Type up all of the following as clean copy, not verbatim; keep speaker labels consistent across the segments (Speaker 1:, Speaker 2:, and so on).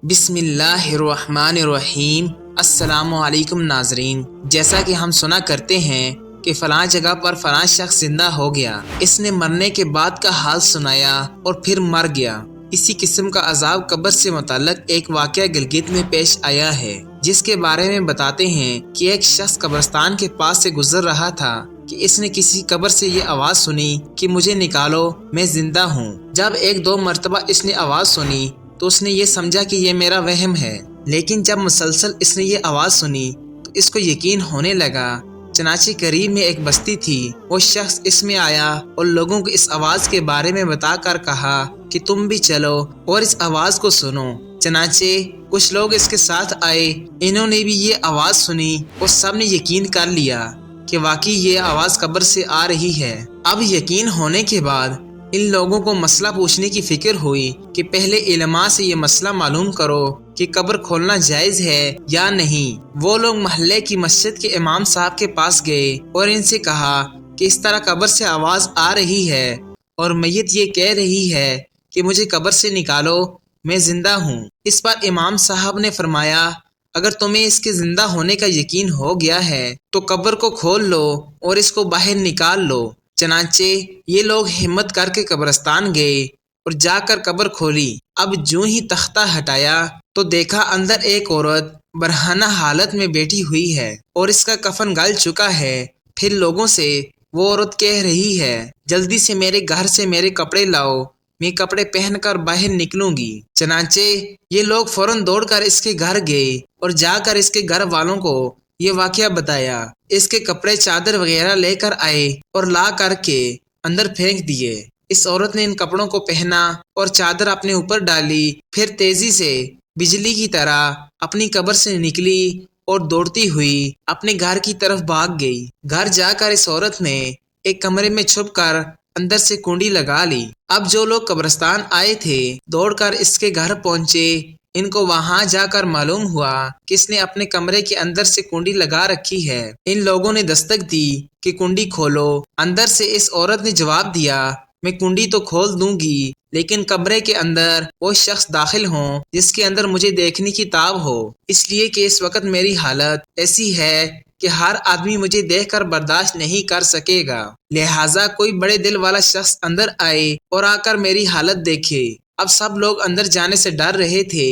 Speaker 1: بسم اللہ الرحمن الرحیم۔ السلام علیکم ناظرین، جیسا کہ ہم سنا کرتے ہیں کہ فلاں جگہ پر فلاں شخص زندہ ہو گیا، اس نے مرنے کے بعد کا حال سنایا اور پھر مر گیا۔ اسی قسم کا عذاب قبر سے متعلق ایک واقعہ گلگت میں پیش آیا ہے، جس کے بارے میں بتاتے ہیں کہ ایک شخص قبرستان کے پاس سے گزر رہا تھا کہ اس نے کسی قبر سے یہ آواز سنی کہ مجھے نکالو، میں زندہ ہوں۔ جب ایک دو مرتبہ اس نے آواز سنی تو اس نے یہ سمجھا کہ یہ میرا وہم ہے، لیکن جب مسلسل اس نے یہ آواز سنی تو اس کو یقین ہونے لگا۔ چنانچہ قریب میں ایک بستی تھی، وہ شخص اس میں آیا اور لوگوں کو اس آواز کے بارے میں بتا کر کہا کہ تم بھی چلو اور اس آواز کو سنو۔ چنانچہ کچھ لوگ اس کے ساتھ آئے، انہوں نے بھی یہ آواز سنی اور سب نے یقین کر لیا کہ واقعی یہ آواز قبر سے آ رہی ہے۔ اب یقین ہونے کے بعد ان لوگوں کو مسئلہ پوچھنے کی فکر ہوئی کہ پہلے علماء سے یہ مسئلہ معلوم کرو کہ قبر کھولنا جائز ہے یا نہیں۔ وہ لوگ محلے کی مسجد کے امام صاحب کے پاس گئے اور ان سے کہا کہ اس طرح قبر سے آواز آ رہی ہے اور میت یہ کہہ رہی ہے کہ مجھے قبر سے نکالو، میں زندہ ہوں۔ اس پر امام صاحب نے فرمایا، اگر تمہیں اس کے زندہ ہونے کا یقین ہو گیا ہے تو قبر کو کھول لو اور اس کو باہر نکال لو۔ چنانچہ یہ لوگ ہمت کر کے قبرستان گئے اور جا کر قبر کھولی۔ اب جوں ہی تختہ ہٹایا تو دیکھا اندر ایک عورت برہنہ حالت میں بیٹھی ہوئی ہے اور اس کا کفن گل چکا ہے۔ پھر لوگوں سے وہ عورت کہہ رہی ہے، جلدی سے میرے گھر سے میرے کپڑے لاؤ، میں کپڑے پہن کر باہر نکلوں گی۔ چنانچہ یہ لوگ فوراً دوڑ کر اس کے گھر گئے اور جا کر اس کے گھر والوں کو یہ واقعہ بتایا۔ اس کے کپڑے چادر وغیرہ لے کر آئے اور لا کر کے اندر پھینک دیے۔ اس عورت نے ان کپڑوں کو پہنا اور چادر اپنے اوپر ڈالی، پھر تیزی سے بجلی کی طرح اپنی قبر سے نکلی اور دوڑتی ہوئی اپنے گھر کی طرف بھاگ گئی۔ گھر جا کر اس عورت نے ایک کمرے میں چھپ کر اندر سے کنڈی لگا لی۔ اب جو لوگ قبرستان آئے تھے دوڑ کر اس کے گھر پہنچے۔ ان کو وہاں جا کر معلوم ہوا کہ اس نے اپنے کمرے کے اندر سے کنڈی لگا رکھی ہے۔ ان لوگوں نے دستک دی کہ کنڈی کھولو۔ اندر سے اس عورت نے جواب دیا، میں کنڈی تو کھول دوں گی لیکن کمرے کے اندر وہ شخص داخل ہوں جس کے اندر مجھے دیکھنے کی تاب ہو، اس لیے کہ اس وقت میری حالت ایسی ہے کہ ہر آدمی مجھے دیکھ کر برداشت نہیں کر سکے گا، لہٰذا کوئی بڑے دل والا شخص اندر آئے اور آ کر میری حالت دیکھے۔ اب سب لوگ اندر جانے سے ڈر رہے تھے،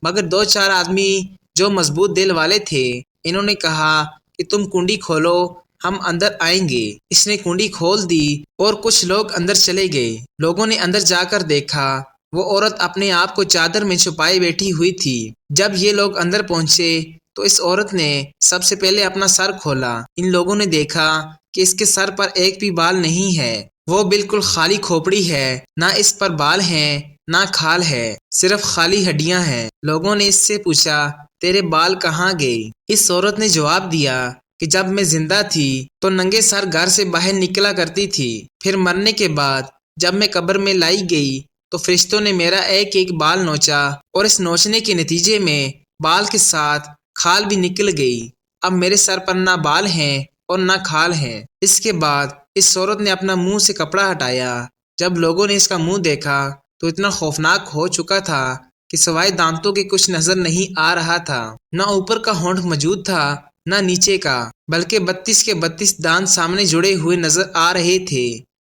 Speaker 1: مگر دو چار آدمی جو مضبوط دل والے تھے انہوں نے کہا کہ تم کنڈی کھولو، ہم اندر آئیں گے۔ اس نے کنڈی کھول دی اور کچھ لوگ اندر چلے گئے۔ لوگوں نے اندر جا کر دیکھا وہ عورت اپنے آپ کو چادر میں چھپائے بیٹھی ہوئی تھی۔ جب یہ لوگ اندر پہنچے تو اس عورت نے سب سے پہلے اپنا سر کھولا۔ ان لوگوں نے دیکھا کہ اس کے سر پر ایک بھی بال نہیں ہے، وہ بالکل خالی کھوپڑی ہے، نہ اس پر بال ہیں نہ کھال ہے، صرف خالی ہڈیاں ہیں۔ لوگوں نے اس سے پوچھا، تیرے بال کہاں گئے؟ اس عورت نے جواب دیا کہ جب میں زندہ تھی تو ننگے سر گھر سے باہر نکلا کرتی تھی، پھر مرنے کے بعد جب میں قبر میں لائی گئی تو فرشتوں نے میرا ایک ایک بال نوچا اور اس نوچنے کے نتیجے میں بال کے ساتھ کھال بھی نکل گئی۔ اب میرے سر پر نہ بال ہیں اور نہ کھال ہیں۔ اس کے بعد اس عورت نے اپنا منہ سے کپڑا ہٹایا۔ جب لوگوں نے اس کا منہ دیکھا تو اتنا خوفناک ہو چکا تھا کہ سوائے دانتوں کے کچھ نظر نہیں آ رہا تھا، نہ اوپر کا ہونٹ موجود تھا نہ نیچے کا، بلکہ 32 کے 32 دانت سامنے جڑے ہوئے نظر آ رہے تھے۔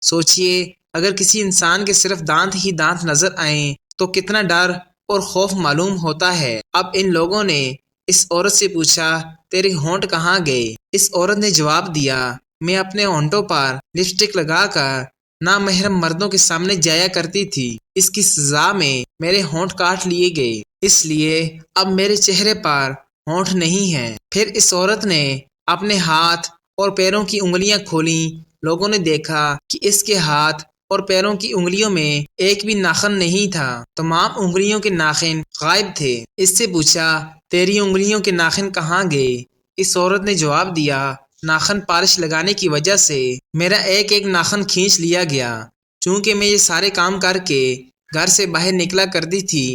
Speaker 1: سوچئے اگر کسی انسان کے صرف دانت ہی دانت نظر آئیں تو کتنا ڈر اور خوف معلوم ہوتا ہے۔ اب ان لوگوں نے اس عورت سے پوچھا، تیرے ہونٹ کہاں گئے؟ اس عورت نے جواب دیا، میں اپنے ہونٹوں پر لپسٹک لگا کر نامحرم مردوں کے سامنے جایا کرتی تھی، اس کی سزا میں میرے ہونٹ کاٹ لیے گئے، اس لیے اب میرے چہرے پر ہونٹ نہیں ہیں۔ پھر اس عورت نے اپنے ہاتھ اور پیروں کی انگلیاں کھولیں۔ لوگوں نے دیکھا کہ اس کے ہاتھ اور پیروں کی انگلیوں میں ایک بھی ناخن نہیں تھا، تمام انگلیوں کے ناخن غائب تھے۔ اس سے پوچھا، تیری انگلیوں کے ناخن کہاں گئے؟ اس عورت نے جواب دیا، ناخن پالش لگانے کی وجہ سے میرا ایک ایک ناخن کھینچ لیا گیا، چونکہ میں یہ سارے کام کر کے گھر سے باہر نکلا کرتی تھی،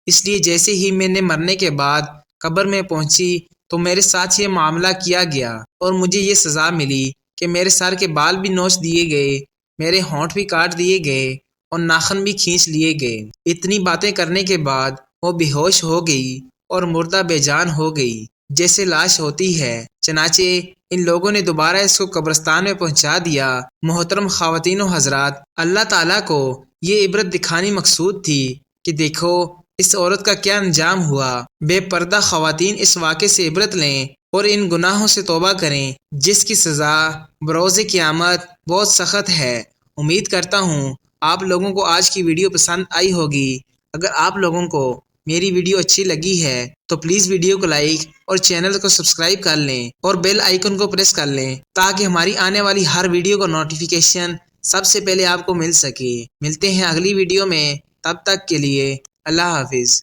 Speaker 1: اس لیے جیسے ہی میں نے مرنے کے بعد قبر میں پہنچی تو میرے ساتھ یہ معاملہ کیا گیا اور مجھے یہ سزا ملی کہ میرے سر کے بال بھی نوچ دیے گئے، میرے ہونٹ بھی کاٹ دیے گئے اور ناخن بھی کھینچ لیے گئے۔ اتنی باتیں کرنے کے بعد وہ بے ہوش ہو گئی اور مردہ بے جان ہو گئی جیسے لاش ہوتی ہے۔ چنانچہ ان لوگوں نے دوبارہ اس کو قبرستان میں پہنچا دیا۔ محترم خواتین و حضرات، اللہ تعالیٰ کو یہ عبرت دکھانی مقصود تھی کہ دیکھو اس عورت کا کیا انجام ہوا۔ بے پردہ خواتین اس واقعے سے عبرت لیں اور ان گناہوں سے توبہ کریں جس کی سزا بروز قیامت بہت سخت ہے۔ امید کرتا ہوں آپ لوگوں کو آج کی ویڈیو پسند آئی ہوگی۔ اگر آپ لوگوں کو میری ویڈیو اچھی لگی ہے تو پلیز ویڈیو کو لائک اور چینل کو سبسکرائب کر لیں اور بیل آئیکن کو پریس کر لیں تاکہ ہماری آنے والی ہر ویڈیو کا نوٹیفیکیشن سب سے پہلے آپ کو مل سکے۔ ملتے ہیں اگلی ویڈیو میں، تب تک کے لیے اللہ حافظ۔